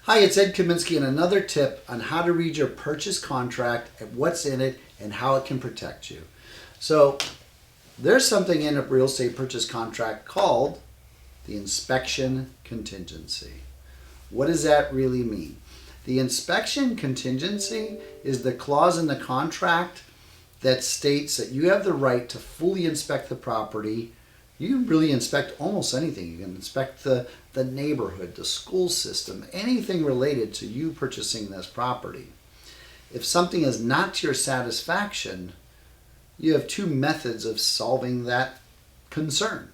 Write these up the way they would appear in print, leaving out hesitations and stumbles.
Hi, it's Ed Kaminsky and another tip on how to read your purchase contract and what's in it and how it can protect you. So there's something in a real estate purchase contract called the inspection contingency. What does that really mean? The inspection contingency is the clause in the contract that states that you have the right to fully inspect the property. You can really inspect almost anything. You can inspect the neighborhood, the school system, anything related to you purchasing this property. If something is not to your satisfaction, you have two methods of solving that concern.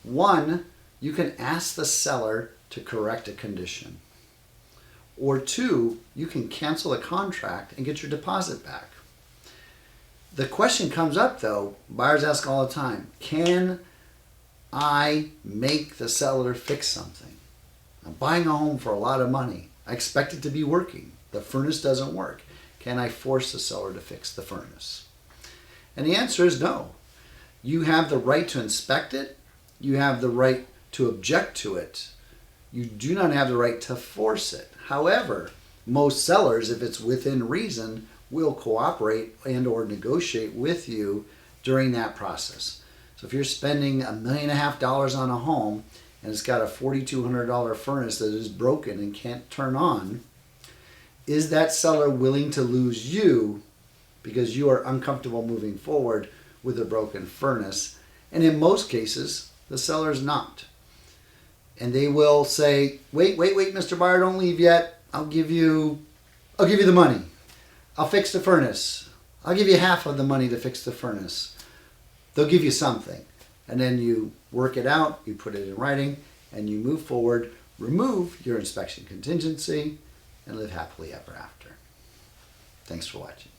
One, you can ask the seller to correct a condition. Or two, you can cancel the contract and get your deposit back. The question comes up though, buyers ask all the time, can I make the seller fix something? I'm buying a home for a lot of money. I expect it to be working. The furnace doesn't work. Can I force the seller to fix the furnace? And the answer is no. You have the right to inspect it. You have the right to object to it. You do not have the right to force it. However, most sellers, if it's within reason, will cooperate and or negotiate with you during that process. So if you're spending $1.5 million on a home and it's got a $4,200 furnace that is broken and can't turn on, is that seller willing to lose you because you are uncomfortable moving forward with a broken furnace? And in most cases, the seller is not. And they will say, wait, Mr. Buyer, don't leave yet. I'll give you the money. I'll fix the furnace. I'll give you half of the money to fix the furnace. They'll give you something. And then you work it out, you put it in writing, and you move forward, remove your inspection contingency, and live happily ever after. Thanks for watching.